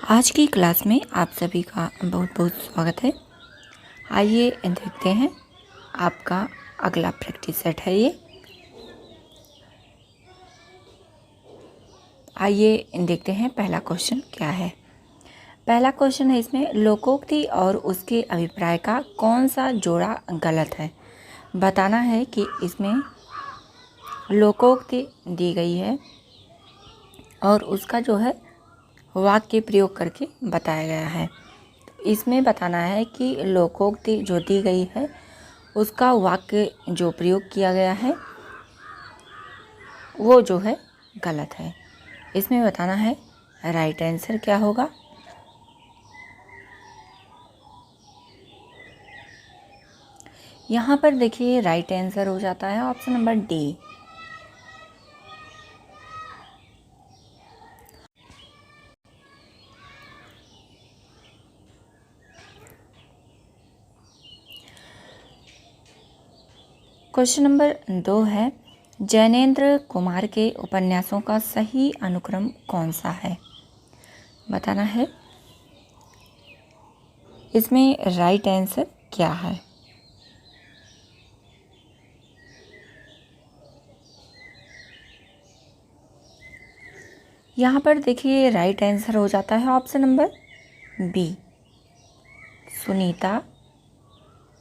आज की क्लास में आप सभी का बहुत बहुत स्वागत है। आइए देखते हैं, आपका अगला प्रैक्टिस सेट है ये। आइए देखते हैं पहला क्वेश्चन क्या है। पहला क्वेश्चन है इसमें, लोकोक्ति और उसके अभिप्राय का कौन सा जोड़ा गलत है। बताना है कि इसमें लोकोक्ति दी गई है और उसका जो है वाक्य प्रयोग करके बताया गया है। इसमें बताना है कि लोकोक्ति जो दी गई है उसका वाक्य जो प्रयोग किया गया है वो जो है गलत है। इसमें बताना है राइट आंसर क्या होगा। यहाँ पर देखिए राइट आंसर हो जाता है option number D. Question number 2 है, जैनेंद्र कुमार के उपन्यासों का सही अनुक्रम कौन सा है। बताना है इसमें राइट आंसर क्या है। यहाँ पर देखिए राइट आंसर हो जाता है ऑप्शन नंबर बी, सुनीता,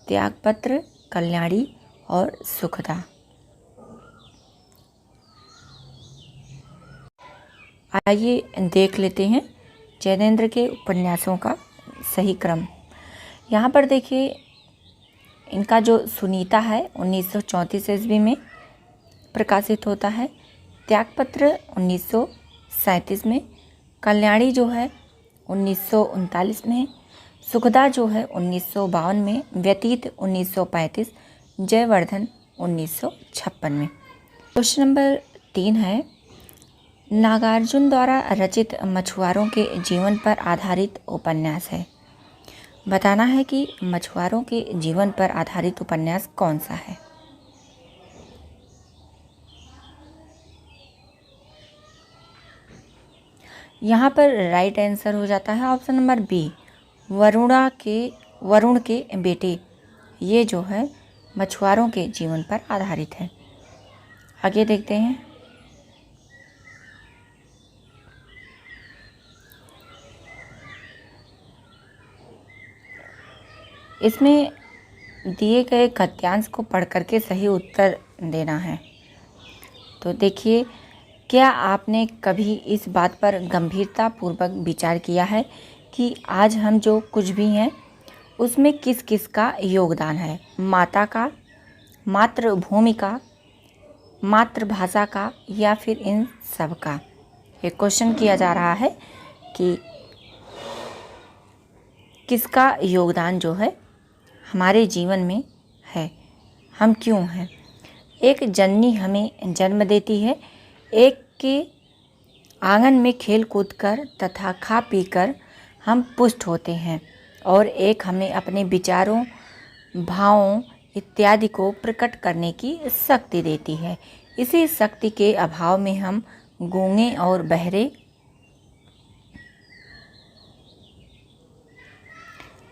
त्यागपत्र, कल्याणी और सुखदा। आइए देख लेते हैं जैनेंद्र के उपन्यासों का सही क्रम। यहाँ पर देखिए इनका जो सुनीता है 1934 ईस्वी में प्रकाशित होता है, त्यागपत्र 1937 में, कल्याणी जो है 1939 में, सुखदा जो है 1952 में, व्यतीत 1935, जयवर्धन 1956 में। क्वेश्चन नंबर 3 है, नागार्जुन द्वारा रचित मछुआरों के जीवन पर आधारित उपन्यास है। बताना है कि मछुआरों के जीवन पर आधारित उपन्यास कौन सा है। यहाँ पर राइट आंसर हो जाता है ऑप्शन नंबर बी, वरुण के बेटे। ये जो है मछुआरों के जीवन पर आधारित है। आगे देखते हैं। इसमें दिए गए गद्यांश को पढ़ करके सही उत्तर देना है। तो देखिए, क्या आपने कभी इस बात पर गंभीरतापूर्वक विचार किया है कि आज हम जो कुछ भी हैं उसमें किस किस का योगदान है। माता का, मातृभूमि का, मातृभाषा का, या फिर इन सब का। ये क्वेश्चन किया जा रहा है कि किसका योगदान जो है हमारे जीवन में है, हम क्यों हैं। एक जननी हमें जन्म देती है, एक के आंगन में खेल कूद कर तथा खा पी कर हम पुष्ट होते हैं, और एक हमें अपने विचारों, भावों इत्यादि को प्रकट करने की शक्ति देती है। इसी शक्ति के अभाव में हम गूंगे और बहरे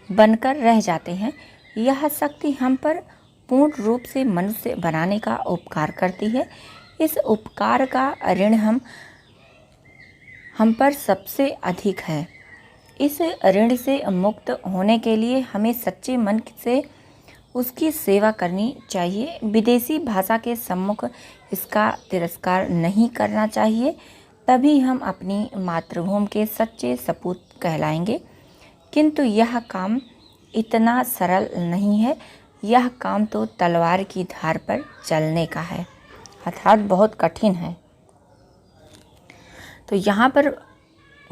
बनकर रह जाते हैं। यह शक्ति हम पर पूर्ण रूप से मनुष्य बनाने का उपकार करती है। इस उपकार का ऋण हम पर सबसे अधिक है। इस ऋण से मुक्त होने के लिए हमें सच्चे मन से उसकी सेवा करनी चाहिए। विदेशी भाषा के सम्मुख इसका तिरस्कार नहीं करना चाहिए, तभी हम अपनी मातृभूमि के सच्चे सपूत कहलाएंगे। किंतु यह काम इतना सरल नहीं है। यह काम तो तलवार की धार पर चलने का है, अर्थात बहुत कठिन है। तो यहाँ पर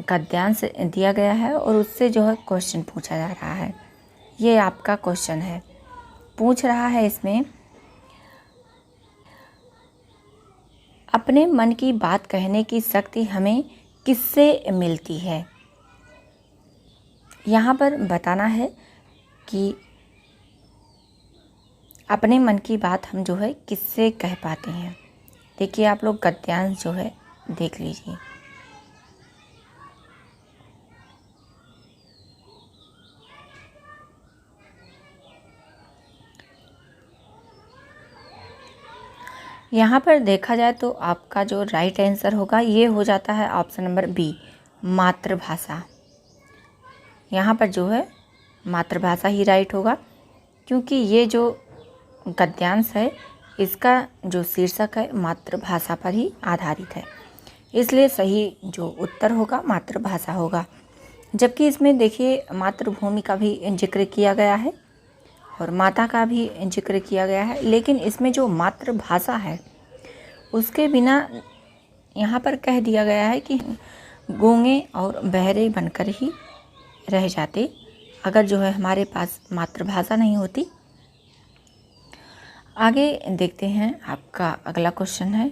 गद्यांश दिया गया है और उससे जो है क्वेश्चन पूछा जा रहा है। ये आपका क्वेश्चन है, पूछ रहा है इसमें, अपने मन की बात कहने की शक्ति हमें किससे मिलती है। यहाँ पर बताना है कि अपने मन की बात हम जो है किससे कह पाते हैं। देखिए आप लोग गद्यांश जो है देख लीजिए। यहाँ पर देखा जाए तो आपका जो राइट आंसर होगा ये हो जाता है ऑप्शन नंबर बी, मातृभाषा। यहाँ पर जो है मातृभाषा ही राइट होगा, क्योंकि ये जो गद्यांश है इसका जो शीर्षक है मातृभाषा पर ही आधारित है, इसलिए सही जो उत्तर होगा मातृभाषा होगा। जबकि इसमें देखिए मातृभूमि का भी जिक्र किया गया है और माता का भी जिक्र किया गया है, लेकिन इसमें जो मातृभाषा है उसके बिना यहाँ पर कह दिया गया है कि गूंगे और बहरे बनकर ही रह जाते अगर जो है हमारे पास मातृभाषा नहीं होती। आगे देखते हैं, आपका अगला क्वेश्चन है,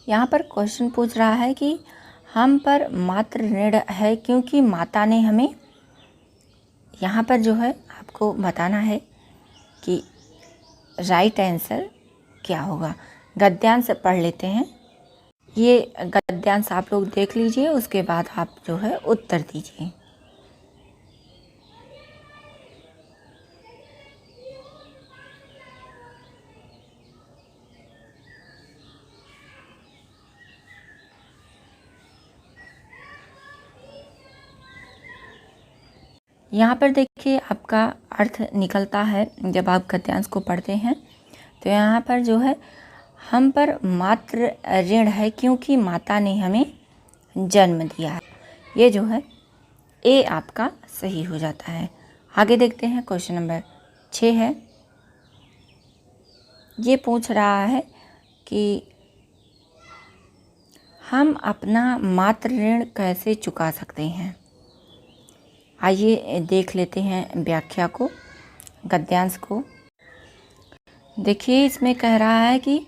यहाँ पर क्वेश्चन पूछ रहा है कि हम पर मातृ ऋण है क्योंकि माता ने हमें। यहाँ पर जो है आपको बताना है कि राइट आंसर क्या होगा। गद्यांश पढ़ लेते हैं, ये गद्यांश आप लोग देख लीजिए, उसके बाद आप जो है उत्तर दीजिए। यहाँ पर देखिए आपका अर्थ निकलता है जब आप गद्यांश को पढ़ते हैं, तो यहाँ पर जो है हम पर मातृ ऋण है क्योंकि माता ने हमें जन्म दिया है, ये जो है ए आपका सही हो जाता है। आगे देखते हैं, क्वेश्चन नंबर 6 है, ये पूछ रहा है कि हम अपना मातृ ऋण कैसे चुका सकते हैं। आइए देख लेते हैं व्याख्या को, गद्यांश को। देखिए इसमें कह रहा है कि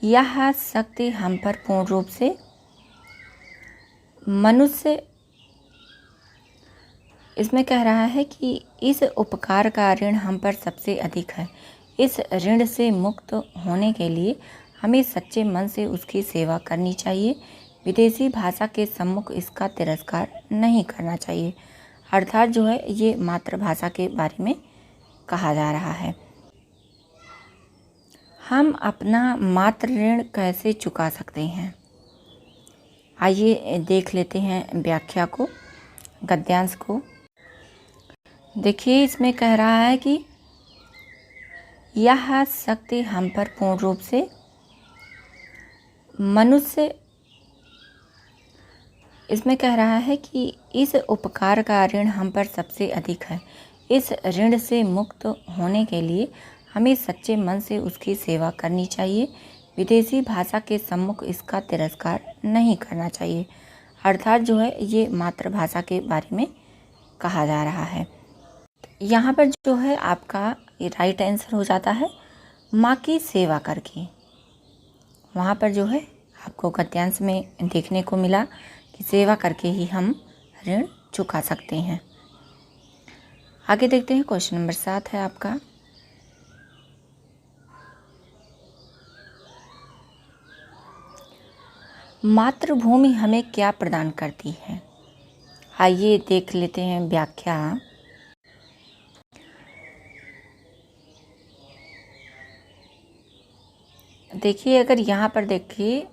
यह शक्ति हम पर पूर्ण रूप से मनुष्य, इसमें कह रहा है कि इस उपकार का ऋण हम पर सबसे अधिक है। इस ऋण से मुक्त होने के लिए हमें सच्चे मन से उसकी सेवा करनी चाहिए। विदेशी भाषा के सम्मुख इसका तिरस्कार नहीं करना चाहिए। अर्थात जो है ये मातृभाषा के बारे में कहा जा रहा है। हम अपना मातृ ऋण कैसे चुका सकते हैं। आइए देख लेते हैं व्याख्या को, गद्यांश को। देखिए इसमें कह रहा है कि यह शक्ति हम पर पूर्ण रूप से मनुष्य, इसमें कह रहा है कि इस उपकार का ऋण हम पर सबसे अधिक है। इस ऋण से मुक्त होने के लिए हमें सच्चे मन से उसकी सेवा करनी चाहिए। विदेशी भाषा के सम्मुख इसका तिरस्कार नहीं करना चाहिए। अर्थात जो है ये मातृभाषा के बारे में कहा जा रहा है। यहाँ पर जो है आपका राइट आंसर हो जाता है माँ की सेवा करके। वहाँ पर जो है आपको गद्यांश में देखने को मिला कि सेवा करके ही हम ऋण चुका सकते हैं। आगे देखते हैं, क्वेश्चन नंबर 7 है आपका, मातृभूमि हमें क्या प्रदान करती है। आइए देख लेते हैं व्याख्या। देखिए अगर यहाँ पर देखिए,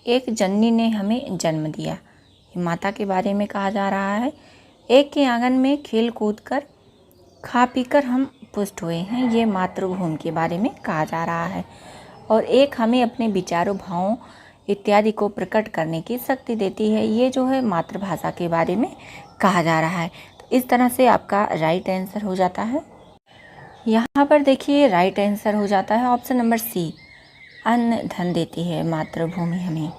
एक जननी ने हमें जन्म दिया, ये माता के बारे में कहा जा रहा है। एक के आंगन में खेल कूद कर खा पी कर हम पुष्ट हुए हैं, ये मातृभूमि के बारे में कहा जा रहा है। और एक हमें अपने विचारों, भावों इत्यादि को प्रकट करने की शक्ति देती है, ये जो है मातृभाषा के बारे में कहा जा रहा है। तो इस तरह से आपका राइट आंसर हो जाता है। यहाँ पर देखिए राइट आंसर हो जाता है ऑप्शन नंबर सी, अन्न धन देती है मातृभूमि हमें,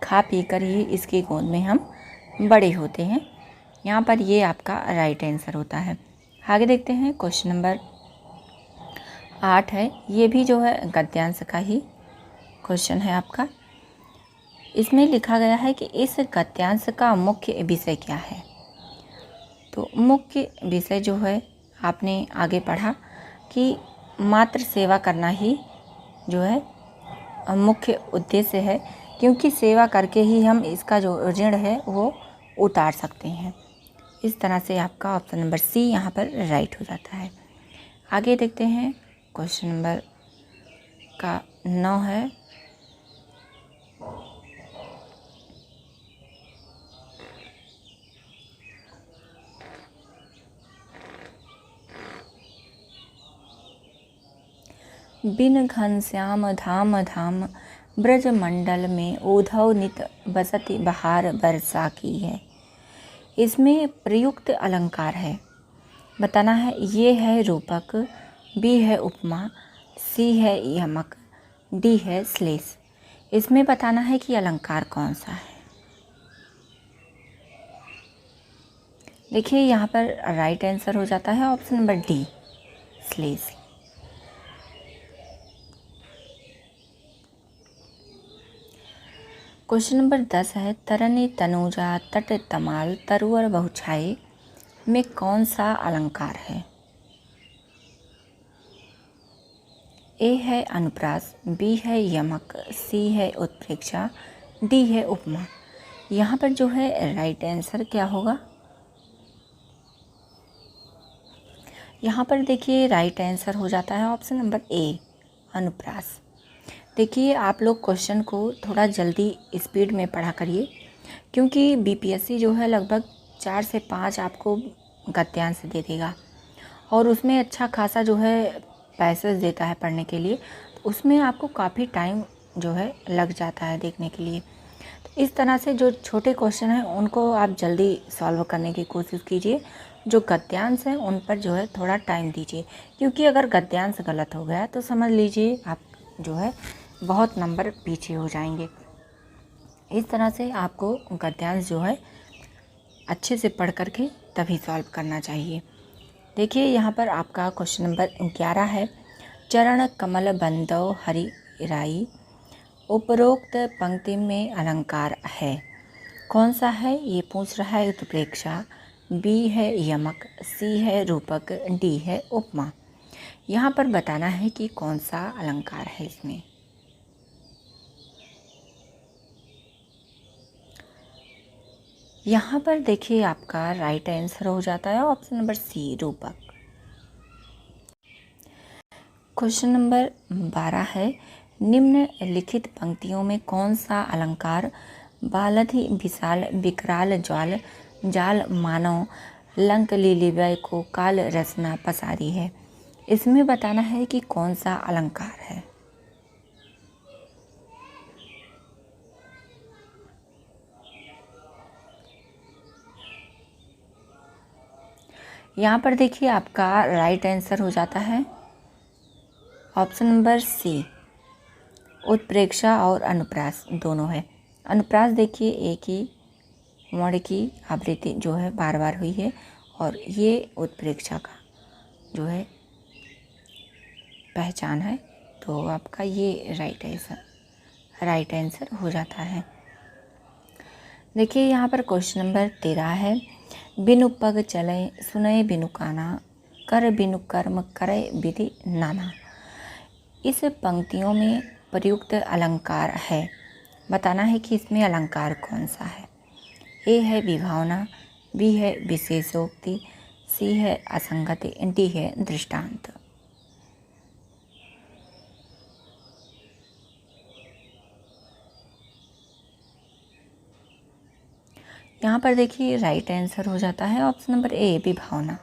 खा पी कर ही इसकी गोद में हम बड़े होते हैं। यहाँ पर ये आपका राइट आंसर होता है। आगे देखते हैं, क्वेश्चन नंबर 8 है, ये भी जो है गद्यांश का ही क्वेश्चन है आपका। इसमें लिखा गया है कि इस गद्यांश का मुख्य विषय क्या है। तो मुख्य विषय जो है आपने आगे पढ़ा कि मातृ सेवा करना ही जो है मुख्य उद्देश्य है, क्योंकि सेवा करके ही हम इसका जो ऋण है वो उतार सकते हैं। इस तरह से आपका ऑप्शन नंबर सी यहाँ पर राइट हो जाता है। आगे देखते हैं, क्वेश्चन नंबर का 9 है। बिन घनश्याम धाम धाम ब्रज मंडल में उधव नित बसति बहार बरसा की है। इसमें प्रयुक्त अलंकार है, बताना है। ये है रूपक, बी है उपमा, सी है यमक, डी है श्लेष। इसमें बताना है कि अलंकार कौन सा है। देखिए यहाँ पर राइट आंसर हो जाता है ऑप्शन नंबर डी, श्लेष। क्वेश्चन नंबर 10 है। तरनी तनुजा तट तमाल तरुवर बहुछाई में कौन सा अलंकार है। ए है अनुप्रास, बी है यमक, सी है उत्प्रेक्षा, डी है उपमा। यहाँ पर जो है राइट आंसर क्या होगा। यहाँ पर देखिए राइट आंसर हो जाता है ऑप्शन नंबर ए, अनुप्रास। देखिए आप लोग क्वेश्चन को थोड़ा जल्दी स्पीड में पढ़ा करिए, क्योंकि बीपीएससी जो है लगभग 4 से 5 आपको गद्यांश दे देगा और उसमें अच्छा खासा जो है पैसेज देता है पढ़ने के लिए। तो उसमें आपको काफ़ी टाइम जो है लग जाता है देखने के लिए। तो इस तरह से जो छोटे क्वेश्चन हैं उनको आप जल्दी सॉल्व करने की कोशिश कीजिए। जो गद्यांश हैं उन पर जो है थोड़ा टाइम दीजिए, क्योंकि अगर गद्यांश गलत हो गया तो समझ लीजिए आप जो है बहुत नंबर पीछे हो जाएंगे। इस तरह से आपको गद्यांश जो है अच्छे से पढ़ करके तभी सॉल्व करना चाहिए। देखिए यहाँ पर आपका क्वेश्चन नंबर 11 है। चरण कमल बंदो हरि राई उपरोक्त पंक्ति में अलंकार है, कौन सा है। ये पूछ रहा है उत्प्रेक्षा, बी है यमक, सी है रूपक, डी है उपमा। यहाँ पर बताना है कि कौन सा अलंकार है इसमें। यहाँ पर देखिए आपका राइट आंसर हो जाता है ऑप्शन नंबर सी, रूपक। क्वेश्चन नंबर 12 है। निम्नलिखित पंक्तियों में कौन सा अलंकार बालधि विशाल विकराल ज्वाल जाल मानव लंक लीलिवय को काल रचना पसारी है। इसमें बताना है कि कौन सा अलंकार है। यहाँ पर देखिए आपका राइट आंसर हो जाता है ऑप्शन नंबर सी, उत्प्रेक्षा और अनुप्रास दोनों है। अनुप्रास देखिए एक ही वर्ण की आवृत्ति जो है बार बार हुई है, और ये उत्प्रेक्षा का जो है पहचान है। तो आपका ये राइट आंसर हो जाता है। देखिए यहाँ पर क्वेश्चन नंबर 13 है। बिनु पग चले सुनय बिनु काना कर बिनु कर्म करे विधि नाना। इस पंक्तियों में प्रयुक्त अलंकार है, बताना है कि इसमें अलंकार कौन सा है। ए है विभावना, बी है विशेषोक्ति, सी है असंगति, डी है दृष्टांत। यहाँ पर देखिए राइट आंसर हो जाता है ऑप्शन नंबर ए, विभावना।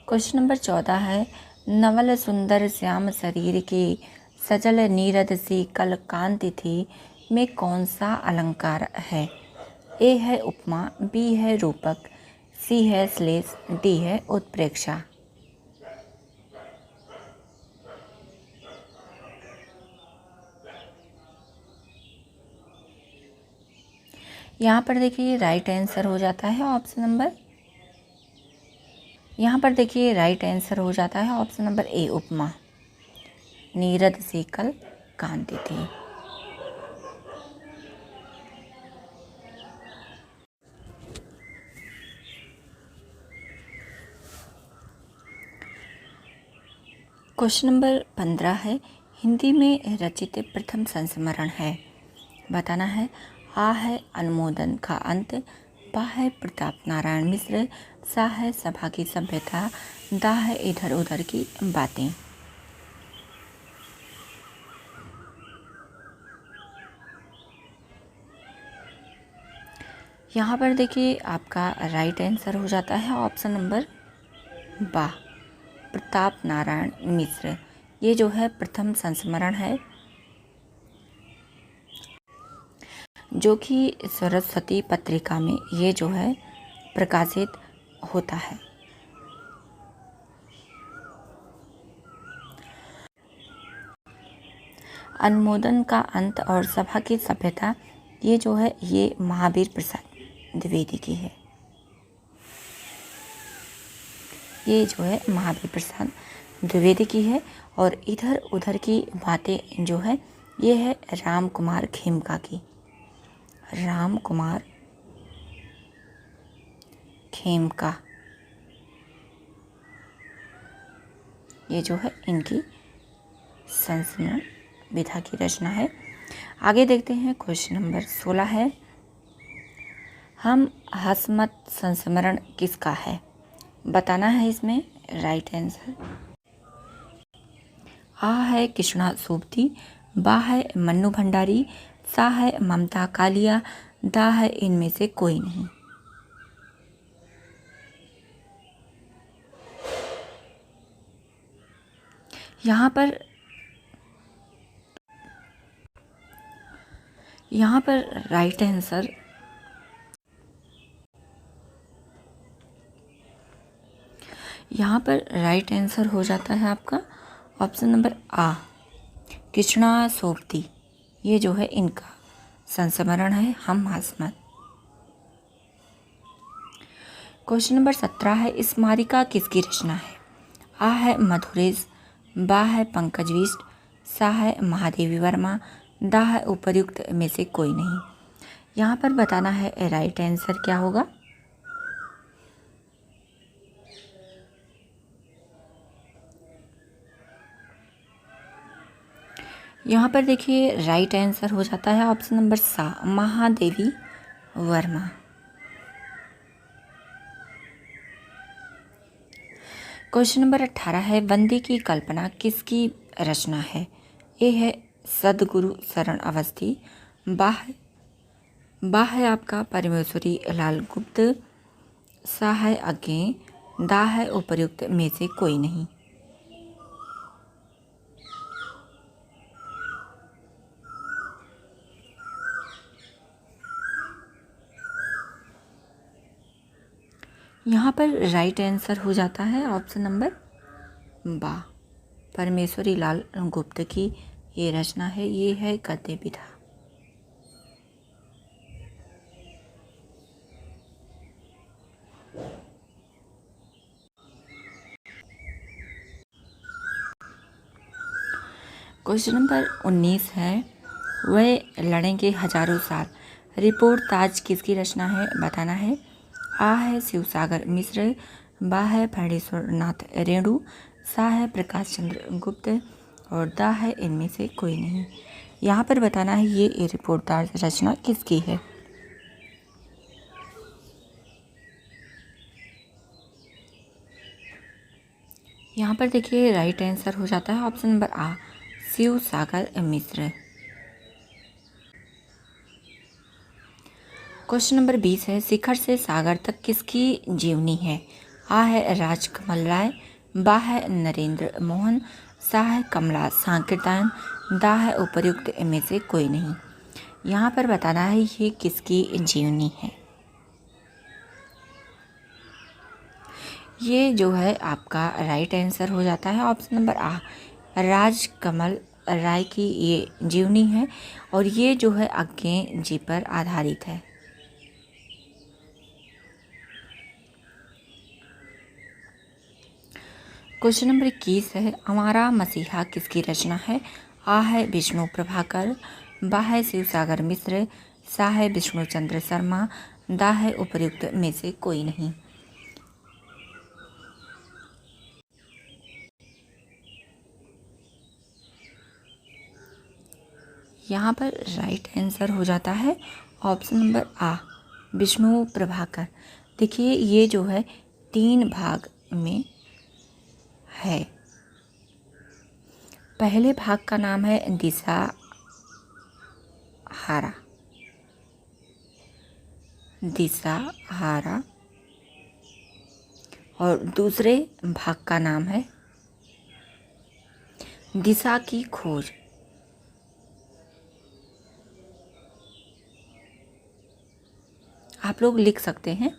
क्वेश्चन नंबर 14 है। नवल सुंदर श्याम शरीर की सजल नीरद सी कल कांति थी में कौन सा अलंकार है। ए है उपमा, बी है रूपक, सी है श्लेष, डी है उत्प्रेक्षा। यहाँ पर देखिए राइट आंसर हो जाता है ऑप्शन नंबर, यहाँ पर देखिए राइट आंसर हो जाता है ऑप्शन नंबर ए, उपमा। नीरद सी कल कांति थी। क्वेश्चन नंबर 15 है। हिंदी में रचित प्रथम संस्मरण है? बताना है। आ है अनुमोदन का अंत, बा है प्रताप नारायण मिश्र, सा है सभा की सभ्यता, दा है इधर उधर की बातें। यहाँ पर देखिए आपका राइट आंसर हो जाता है ऑप्शन नंबर बा, प्रताप नारायण मिश्र। ये जो है प्रथम संस्मरण है जो कि सरस्वती पत्रिका में ये जो है प्रकाशित होता है। अनुमोदन का अंत और सभा की सभ्यता ये जो है ये महावीर प्रसाद द्विवेदी की है। ये जो है महावीर प्रसाद द्विवेदी की है। और इधर उधर की बातें जो है ये है राम कुमार खेमका की। राम कुमार खेमका ये जो है इनकी संस्मरण विधा की रचना है। आगे देखते हैं क्वेश्चन नंबर 16 है, हम हसमत संस्मरण किसका है? बताना है इसमें राइट आंसर। आ है कृष्णा सोबती, बा है मन्नू भंडारी, सा है ममता कालिया, दा है इनमें से कोई नहीं। यहाँ पर राइट आंसर हो जाता है आपका ऑप्शन नंबर आ, कृष्णा सोबती। ये जो है इनका संस्मरण है हम हसमत। क्वेश्चन नंबर 17 है, स्मारिका किसकी रचना है? आ है मधुरेश, बा है पंकज बिष्ट, सा है महादेवी वर्मा, दा है उपर्युक्त में से कोई नहीं। यहाँ पर बताना है राइट आंसर क्या होगा। यहाँ पर देखिए राइट आंसर हो जाता है ऑप्शन नंबर सा, महादेवी वर्मा। क्वेश्चन नंबर 18 है, बंदी की कल्पना किसकी रचना है? ए है सदगुरु शरण अवस्थी, बा है आपका परमेश्वरी लाल गुप्त, सा है अज्ञे, दा है उपर्युक्त में से कोई नहीं। यहाँ पर राइट आंसर हो जाता है ऑप्शन नंबर बा, परमेश्वरी लाल गुप्त की ये रचना है। ये है गद्य विधा। क्वेश्चन नंबर 19 है, वह लड़ेंगे हजारों साल, रिपोर्ट ताज किसकी रचना है? बताना है। आ है शिवसागर मिश्र, बा है फणीश्वर नाथ रेणु, सा है प्रकाश चंद्र गुप्त और दा है इनमें से कोई नहीं। यहाँ पर बताना है ये रिपोर्ट ताज रचना किसकी है। यहाँ पर देखिए राइट आंसर हो जाता है ऑप्शन नंबर आ, शिवसागर मिश्र। क्वेश्चन नंबर 20 है, शिखर से सागर तक किसकी जीवनी है? आ है राजकमल राय, बा है नरेंद्र मोहन, सा है कमला सांकीर्तन, दा है उपर्युक्त में से कोई नहीं। यहाँ पर बताना है ये किसकी जीवनी है। ये जो है आपका राइट आंसर हो जाता है ऑप्शन नंबर आ, राजकमल राय की ये जीवनी है और ये जो है अज्ञे जी पर आधारित है। क्वेश्चन नंबर 21 है, हमारा मसीहा किसकी रचना है? आ है विष्णु प्रभाकर, बा है शिवसागर मिश्र, सा है विष्णु चंद्र शर्मा, दा है उपर्युक्त में से कोई नहीं। यहाँ पर राइट आंसर हो जाता है ऑप्शन नंबर आ, विष्णु प्रभाकर। देखिए ये जो है 3 भाग में है। पहले भाग का नाम है दिशाहारा, दिशाहारा, और दूसरे भाग का नाम है दिशा की खोज। आप लोग लिख सकते हैं।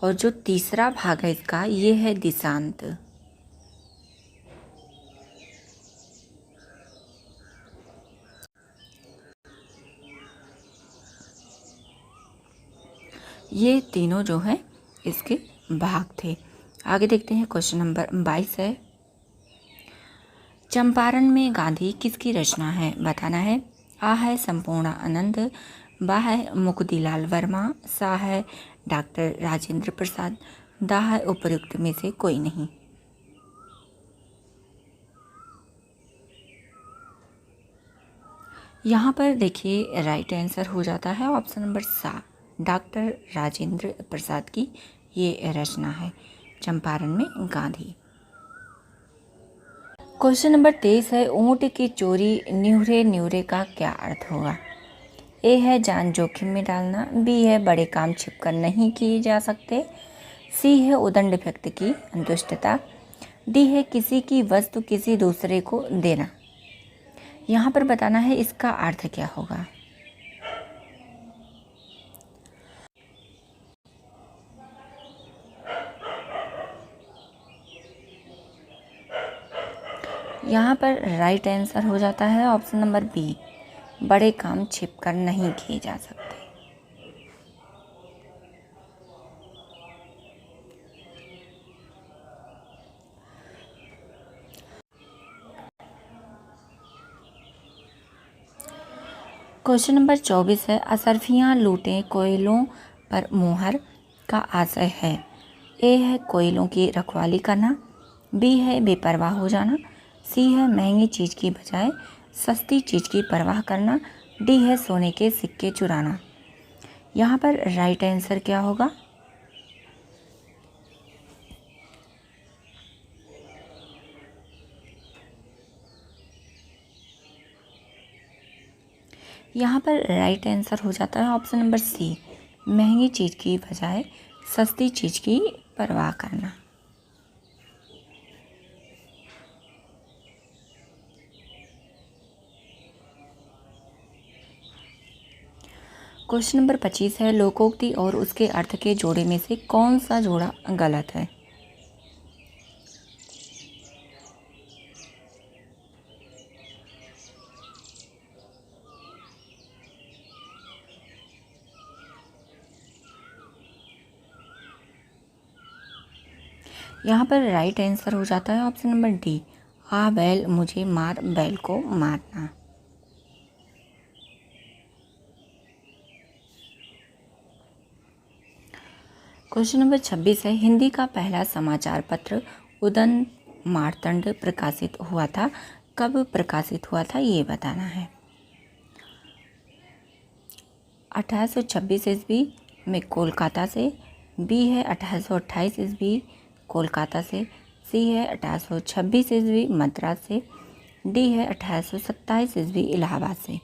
और जो तीसरा भाग है इसका, ये है दिशांत। ये तीनों जो है इसके भाग थे। आगे देखते हैं, क्वेश्चन नंबर 22 है, चंपारण में गांधी किसकी रचना है, बताना है। आ है संपूर्ण आनंद, बा है मुकुंदलाल वर्मा, सा है डॉक्टर राजेंद्र प्रसाद, दा है उपयुक्त में से कोई नहीं। यहाँ पर देखिए राइट आंसर हो जाता है ऑप्शन नंबर सा, डॉक्टर राजेंद्र प्रसाद की ये रचना है चंपारण में गांधी। क्वेश्चन नंबर 23 है, ऊँट की चोरी न्यूरे न्यूरे का क्या अर्थ होगा। ए है जान जोखिम में डालना, बी है बड़े काम छिपकर नहीं किए जा सकते, सी है उदंड व्यक्ति की दुष्टता, डी है किसी की वस्तु किसी दूसरे को देना। यहाँ पर बताना है इसका अर्थ क्या होगा। यहाँ पर राइट आंसर हो जाता है ऑप्शन नंबर बी, बड़े काम छिपकर नहीं किए जा सकते। क्वेश्चन नंबर 24 है, असरफियाँ लूटें कोयलों पर मोहर का आशय है। ए है कोयलों की रखवाली करना, बी है बेपरवाह हो जाना, सी है महंगी चीज़ की बजाय सस्ती चीज़ की परवाह करना, डी है सोने के सिक्के चुराना। यहाँ पर राइट आंसर क्या होगा। यहाँ पर राइट आंसर हो जाता है ऑप्शन नंबर सी, महंगी चीज़ की बजाय सस्ती चीज़ की परवाह करना। क्वेश्चन नंबर 25 है, लोकोक्ति और उसके अर्थ के जोड़े में से कौन सा जोड़ा गलत है। यहाँ पर राइट आंसर हो जाता है ऑप्शन नंबर डी, आ बैल मुझे मार बैल को मारना। क्वेश्चन नंबर 26 है, हिंदी का पहला समाचार पत्र उदंत मार्तंड प्रकाशित हुआ था, कब प्रकाशित हुआ था ये बताना है। 1826 ईस्वी में कोलकाता से, बी है 1828 ईस्वी कोलकाता से, सी है 1826 ईस्वी मद्रास से, डी है 1827 ईस्वी इलाहाबाद से।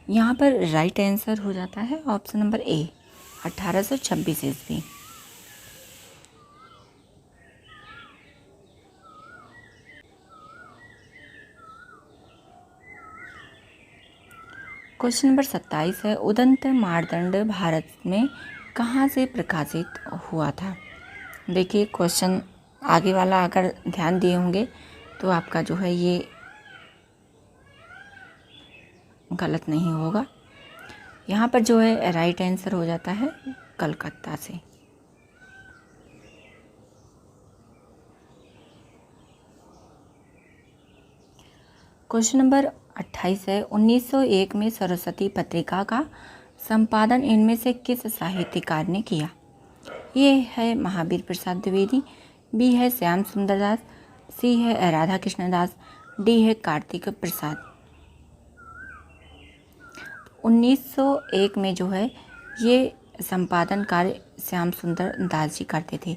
यहाँ पर राइट आंसर हो जाता है ऑप्शन नंबर ए, 1826 ईस्वी। क्वेश्चन नंबर 27 है, उदंत मार्तंड भारत में कहाँ से प्रकाशित हुआ था। देखिए क्वेश्चन आगे वाला अगर ध्यान दिए होंगे तो आपका जो है ये गलत नहीं होगा। यहाँ पर जो है राइट आंसर हो जाता है कलकत्ता से। क्वेश्चन नंबर 28 है, 1901 में सरस्वती पत्रिका का संपादन इनमें से किस साहित्यकार ने किया। ये है महावीर प्रसाद द्विवेदी, बी है श्याम सुंदर दास, सी है राधा कृष्णदास, डी है कार्तिक प्रसाद। 1901 में जो है ये संपादन कार्य श्याम सुंदर दास जी करते थे।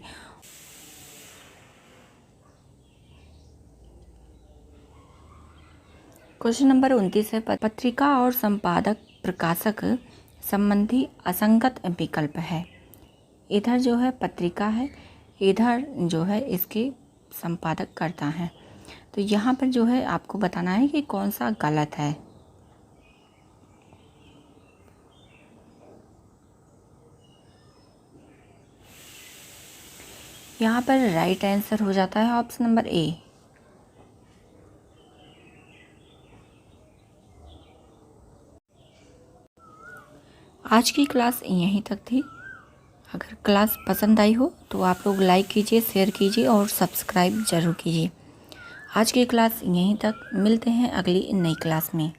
क्वेश्चन नंबर 29 है, पत्रिका और संपादक प्रकाशक संबंधी असंगत विकल्प है। इधर जो है पत्रिका है, इधर जो है इसके संपादक करता है। तो यहाँ पर जो है आपको बताना है कि कौन सा गलत है। यहाँ पर राइट आंसर हो जाता है ऑप्शन नंबर ए। आज की क्लास यहीं तक थी। अगर क्लास पसंद आई हो तो आप लोग लाइक कीजिए, शेयर कीजिए और सब्सक्राइब ज़रूर कीजिए। आज की क्लास यहीं तक, मिलते हैं अगली नई क्लास में।